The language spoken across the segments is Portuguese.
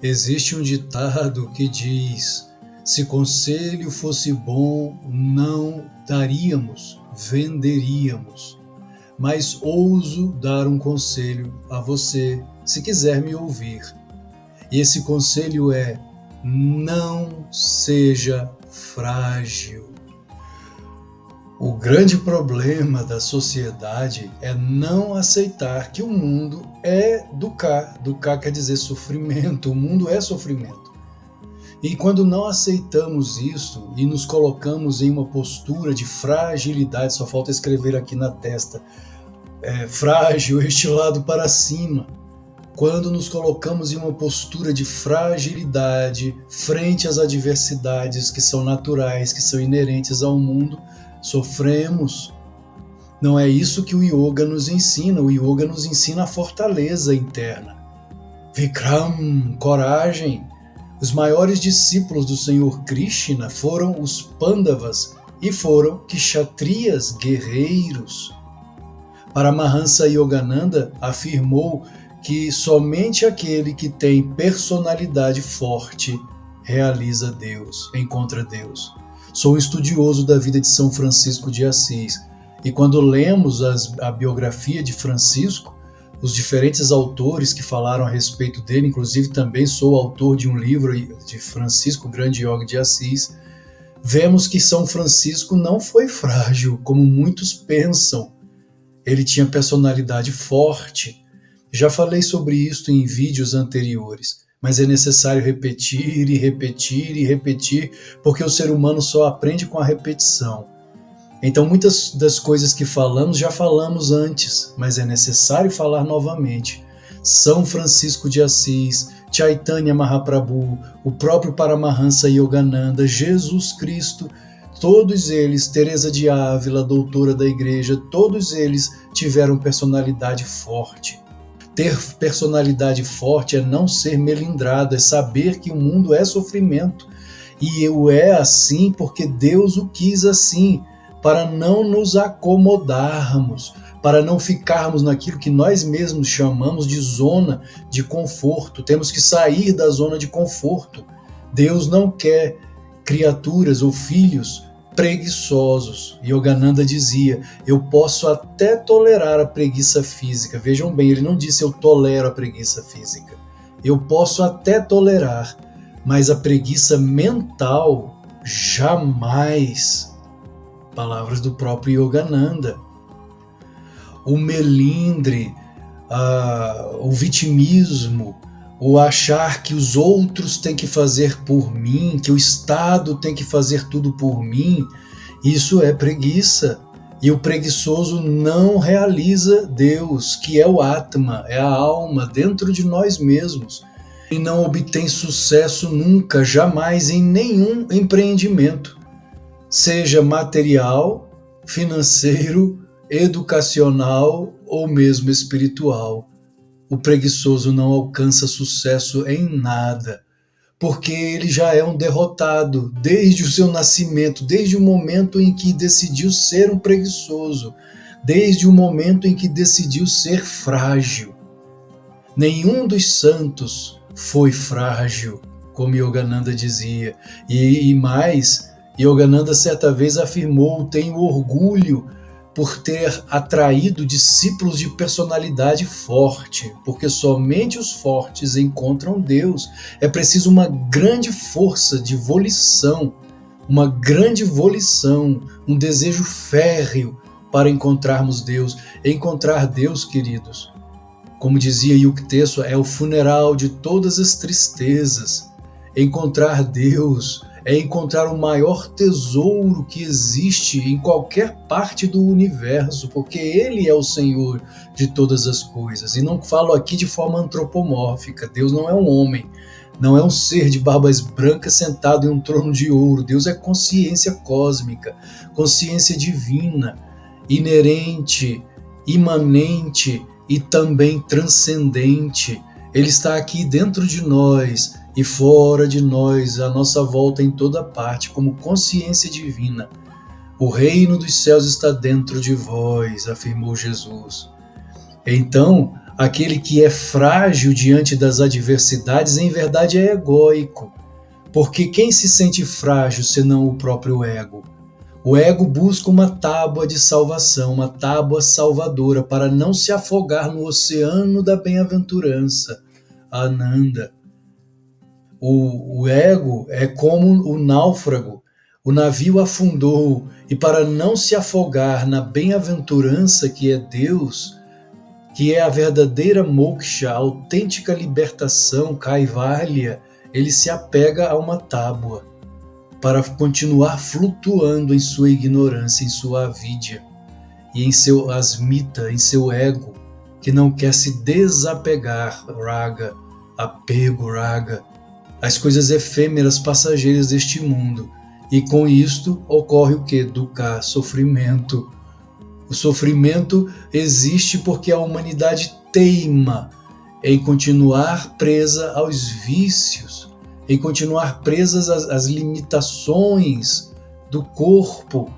Existe um ditado que diz: se conselho fosse bom, não daríamos, venderíamos. Mas ouso dar um conselho a você, se quiser me ouvir. E esse conselho é: não seja frágil. O grande problema da sociedade é não aceitar que o mundo é do cá. Do cá quer dizer sofrimento, o mundo é sofrimento. E quando não aceitamos isso e nos colocamos em uma postura de fragilidade, só falta escrever aqui na testa, frágil, estilado para cima. Quando nos colocamos em uma postura de fragilidade frente às adversidades que são naturais, que são inerentes ao mundo, sofremos. Não é isso que o yoga nos ensina. O yoga nos ensina a fortaleza interna. Vikram, coragem. Os maiores discípulos do Senhor Krishna foram os Pandavas e foram kshatriyas, guerreiros. Paramahansa Yogananda afirmou que somente aquele que tem personalidade forte realiza Deus, encontra Deus. Sou um estudioso da vida de São Francisco de Assis, e quando lemos a biografia de Francisco, os diferentes autores que falaram a respeito dele, inclusive também sou autor de um livro de Francisco, grande yogi de Assis, vemos que São Francisco não foi frágil, como muitos pensam. Ele tinha personalidade forte. Já falei sobre isso em vídeos anteriores, mas é necessário repetir e repetir e repetir, porque o ser humano só aprende com a repetição. Então muitas das coisas que falamos já falamos antes, mas é necessário falar novamente. São Francisco de Assis, Chaitanya Mahaprabhu, o próprio Paramahansa Yogananda, Jesus Cristo, todos eles, Teresa de Ávila, doutora da igreja, todos eles tiveram personalidade forte. Ter personalidade forte é não ser melindrado, é saber que o mundo é sofrimento. E o é assim porque Deus o quis assim, para não nos acomodarmos, para não ficarmos naquilo que nós mesmos chamamos de zona de conforto. Temos que sair da zona de conforto. Deus não quer criaturas ou filhos preguiçosos. Yogananda dizia: eu posso até tolerar a preguiça física. Vejam bem, ele não disse eu tolero a preguiça física. Eu posso até tolerar, mas a preguiça mental, jamais. Palavras do próprio Yogananda. O melindre, o vitimismo, o achar que os outros têm que fazer por mim, que o Estado tem que fazer tudo por mim, isso é preguiça. E o preguiçoso não realiza Deus, que é o Atma, é a alma dentro de nós mesmos. E não obtém sucesso nunca, jamais, em nenhum empreendimento, seja material, financeiro, educacional ou mesmo espiritual. O preguiçoso não alcança sucesso em nada, porque ele já é um derrotado desde o seu nascimento, desde o momento em que decidiu ser um preguiçoso, desde o momento em que decidiu ser frágil. Nenhum dos santos foi frágil, como Yogananda dizia, e mais, Yogananda certa vez afirmou: tenho orgulho por ter atraído discípulos de personalidade forte, porque somente os fortes encontram Deus. É preciso uma grande força de volição, uma grande volição, um desejo férreo para encontrarmos Deus. Encontrar Deus, queridos, como dizia Yukteswar, é o funeral de todas as tristezas. Encontrar Deus é encontrar o maior tesouro que existe em qualquer parte do universo, porque Ele é o Senhor de todas as coisas. E não falo aqui de forma antropomórfica. Deus não é um homem, não é um ser de barbas brancas sentado em um trono de ouro. Deus é consciência cósmica, consciência divina, inerente, imanente e também transcendente. Ele está aqui dentro de nós e fora de nós, à nossa volta em toda parte, como consciência divina. O reino dos céus está dentro de vós, afirmou Jesus. Então, Aquele que é frágil diante das adversidades, em verdade é egóico, porque quem se sente frágil senão o próprio ego? O ego busca uma tábua de salvação, uma tábua salvadora, para não se afogar no oceano da bem-aventurança, Ananda. O ego é como o náufrago. O navio afundou e, para não se afogar na bem-aventurança que é Deus, que é a verdadeira moksha, a autêntica libertação, kaivalya, ele se apega a uma tábua para continuar flutuando em sua ignorância, em sua avidya e em seu asmita, em seu ego, que não quer se desapegar, raga, apego, raga, às coisas efêmeras, passageiras deste mundo. E com isto ocorre o que? Dukkha, sofrimento. O sofrimento existe porque a humanidade teima em continuar presa aos vícios, em continuar presas às limitações do corpo,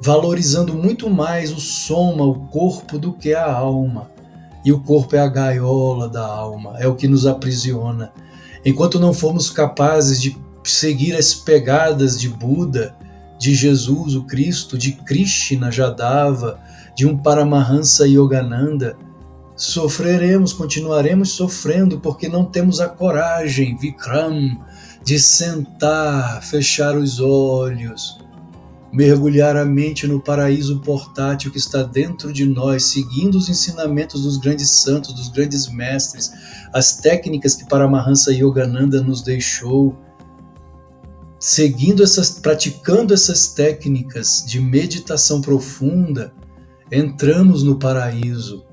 valorizando muito mais o soma, o corpo, do que a alma. E o corpo é a gaiola da alma, é o que nos aprisiona. Enquanto não formos capazes de seguir as pegadas de Buda, de Jesus, o Cristo, de Krishna, Jadava, de um Paramahansa Yogananda, sofreremos, continuaremos sofrendo, porque não temos a coragem, Vikram, de sentar, fechar os olhos, mergulhar a mente no paraíso portátil que está dentro de nós, seguindo os ensinamentos dos grandes santos, dos grandes mestres, as técnicas que Paramahansa Yogananda nos deixou, praticando essas técnicas de meditação profunda, entramos no paraíso.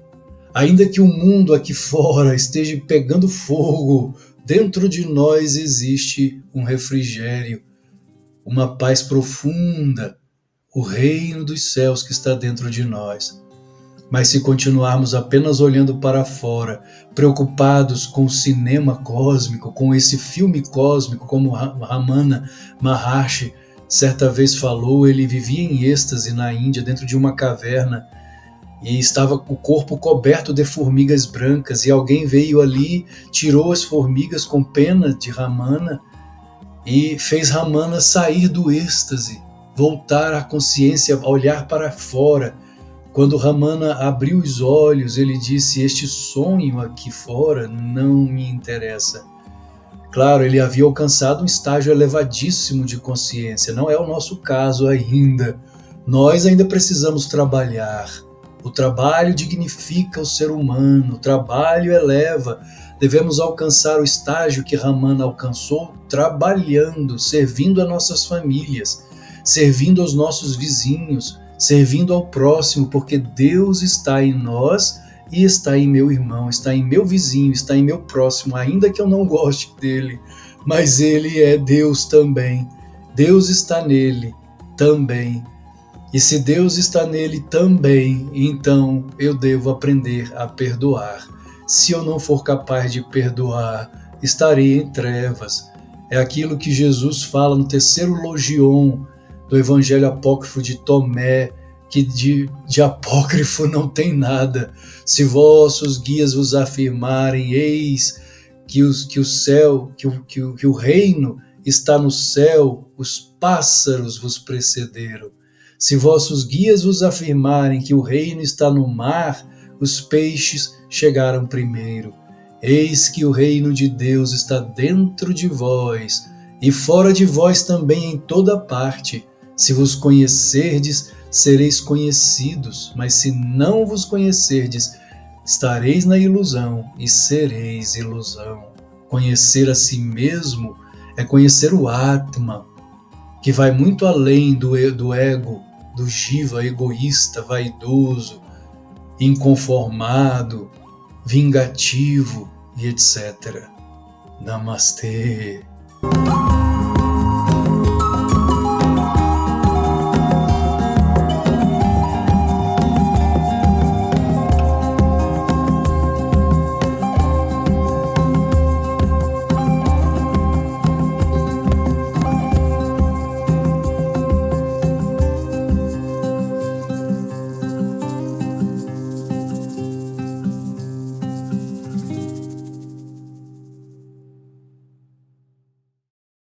Ainda que o mundo aqui fora esteja pegando fogo, dentro de nós existe um refrigério, uma paz profunda, o reino dos céus que está dentro de nós. Mas se continuarmos apenas olhando para fora, preocupados com o cinema cósmico, com esse filme cósmico, como Ramana Maharshi certa vez falou, ele vivia em êxtase na Índia, dentro de uma caverna, e estava o corpo coberto de formigas brancas, e alguém veio ali, tirou as formigas com pena de Ramana e fez Ramana sair do êxtase, voltar à consciência, a olhar para fora. Quando Ramana abriu os olhos, ele disse: este sonho aqui fora não me interessa. Claro, ele havia alcançado um estágio elevadíssimo de consciência, não é o nosso caso ainda. Nós ainda precisamos trabalhar. O trabalho dignifica o ser humano, o trabalho eleva. Devemos alcançar o estágio que Ramana alcançou trabalhando, servindo a nossas famílias, servindo aos nossos vizinhos, servindo ao próximo, porque Deus está em nós e está em meu irmão, está em meu vizinho, está em meu próximo, ainda que eu não goste dele, mas ele é Deus também. Deus está nele também. E se Deus está nele também, então eu devo aprender a perdoar. Se eu não for capaz de perdoar, estarei em trevas. É aquilo que Jesus fala no terceiro logion do Evangelho Apócrifo de Tomé, que de apócrifo não tem nada. Se vossos guias vos afirmarem, eis que o reino está no céu, os pássaros vos precederam. Se vossos guias vos afirmarem que o reino está no mar, os peixes chegaram primeiro. Eis que o reino de Deus está dentro de vós, e fora de vós também em toda parte. Se vos conhecerdes, sereis conhecidos, mas se não vos conhecerdes, estareis na ilusão e sereis ilusão. Conhecer a si mesmo é conhecer o Atma, que vai muito além do ego, do jiva egoísta, vaidoso, inconformado, vingativo e etc. Namastê.